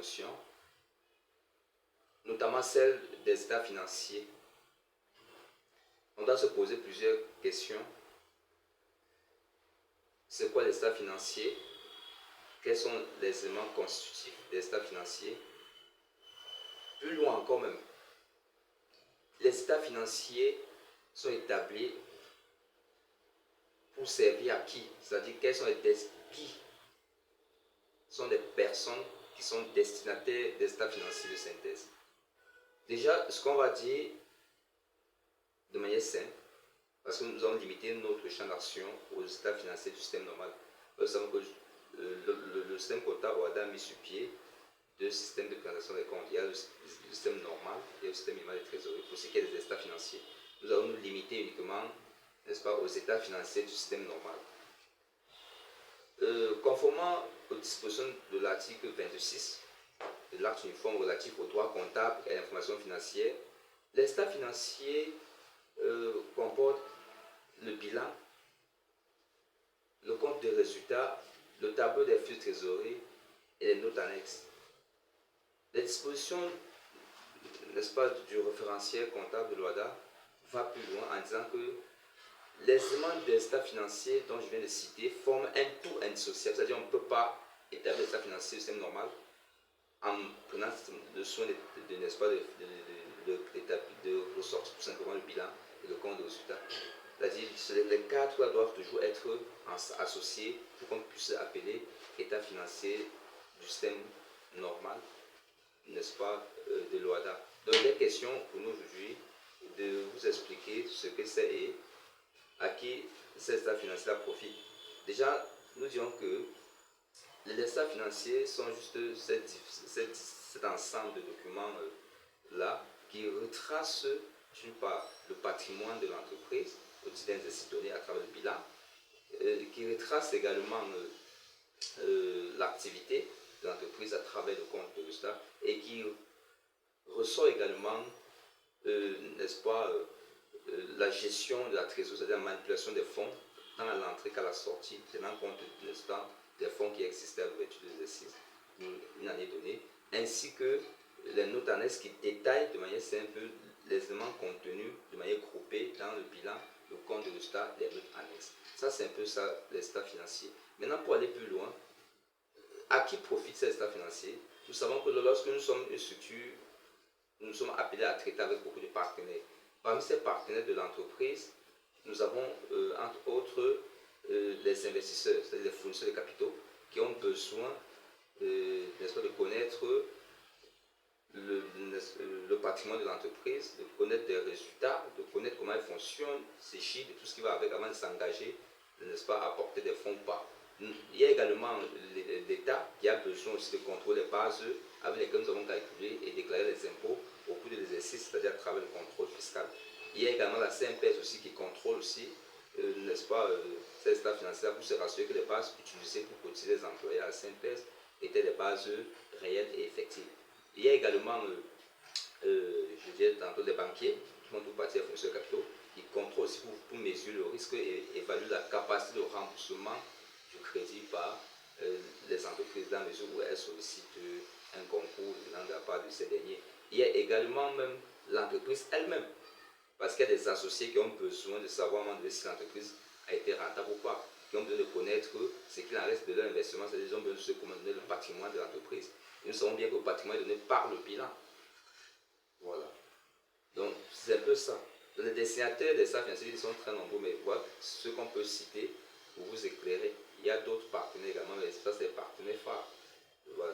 notions, notamment celle des états financiers. On doit se poser plusieurs questions. C'est quoi les états financiers? Quels sont les éléments constitutifs des états financiers? Plus loin encore même, les états financiers sont établis pour servir à qui? C'est-à-dire quels sont qui sont les personnes qui sont destinataires des états financiers de synthèse. Déjà, ce qu'on va dire de manière simple, parce que nous avons limité notre champ d'action aux états financiers du système normal. Nous savons que le système comptable a mis sur pied deux systèmes de présentation des comptes. Il y a le système normal et le système minimal de trésorerie pour ce qui est des états financiers. Nous allons nous limiter uniquement, n'est-ce pas, aux états financiers du système normal. Conformément aux dispositions de l'article 26 de l'acte uniforme relatif aux droits comptables et à l'information financière, les états financiers comportent le bilan, le compte de résultats, le tableau des flux de trésorerie et les notes annexes. Les dispositions, n'est-ce pas, du référentiel comptable de l'OHADA va plus loin en disant que les éléments des états financiers dont je viens de citer forment un tout indissociable, c'est-à-dire on ne peut pas établir l'état financier du système normal en prenant le soin n'est-ce pas, de ressortir tout simplement le bilan et le compte de résultat. C'est-à-dire les quatre doivent toujours être associés pour qu'on puisse appeler état financier du système normal, n'est-ce pas, de l'OHADA. Donc il est question pour nous aujourd'hui de vous expliquer ce que c'est et à qui ces états financiers profitent. Déjà, nous dirons que les états financiers sont juste cet ensemble de documents là qui retracent d'une part le patrimoine de l'entreprise au titre des exercices donnés à travers le bilan, qui retrace également l'activité de l'entreprise à travers le compte de résultat et qui ressort également, n'est-ce pas, la gestion de la trésorerie, c'est-à-dire la manipulation des fonds tant à l'entrée qu'à la sortie, tenant compte, n'est-ce pas, des fonds qui existaient à l'ouverture de l'exercice pour une année donnée, ainsi que les notes annexes qui détaillent de manière simple les éléments contenus de manière groupée dans le bilan, le compte de résultat, les notes annexes. Ça, c'est un peu ça, les états financiers. Maintenant, pour aller plus loin, à qui profitent ces états financiers? Nous savons que lorsque nous sommes une structure, nous sommes appelés à traiter avec beaucoup de partenaires. Parmi ces partenaires de l'entreprise, nous avons entre autres les investisseurs, c'est-à-dire les fournisseurs de capitaux, qui ont besoin n'est-ce pas, de connaître le patrimoine de l'entreprise, de connaître des résultats, de connaître comment elle fonctionne, ses chiffres, de tout ce qui va avec avant de s'engager, n'est-ce pas, à apporter des fonds ou pas. Il y a également l'État qui a besoin aussi de contrôler les bases avec lesquelles nous avons calculé et déclaré les impôts au cours de l'exercice, c'est-à-dire à travers le contrôle fiscal. Il y a également la CNPS aussi qui contrôle aussi, n'est-ce pas, ces états financiers pour se rassurer que les bases utilisées pour cotiser les employés à la CNPS étaient des bases réelles et effectives. Il y a également, je dirais tantôt, des banquiers qui font tout partie des fournisseurs de capitaux, qui contrôlent aussi pour mesurer le risque et évaluer la capacité de remboursement du crédit par les entreprises dans la mesure où elles sollicitent un concours venant de la part de ces derniers. Il y a également même l'entreprise elle-même, parce qu'il y a des associés qui ont besoin de savoir si l'entreprise a été rentable ou pas, qui ont besoin de connaître ce qu'il en reste de leur investissement, c'est-à-dire qu'ils ont besoin de se commander le patrimoine de l'entreprise. Nous savons bien que le patrimoine est donné par le bilan. Voilà. Donc, c'est un peu ça. Les destinataires des états financiers sont très nombreux, mais voilà ce qu'on peut citer pour vous éclairer. Il y a d'autres partenaires également, mais ça, c'est des partenaires phares. Voilà.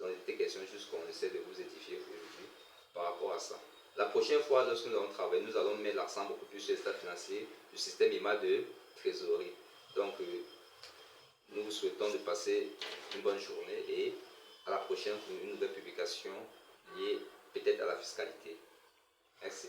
Donc, il était question juste qu'on essaie de vous édifier aujourd'hui par rapport à ça. La prochaine fois, lorsque nous allons travailler, nous allons mettre l'accent beaucoup plus sur les états financiers du système IMA de trésorerie. Donc, nous vous souhaitons de passer une bonne journée et à la prochaine pour une nouvelle publication liée peut-être à la fiscalité. Merci.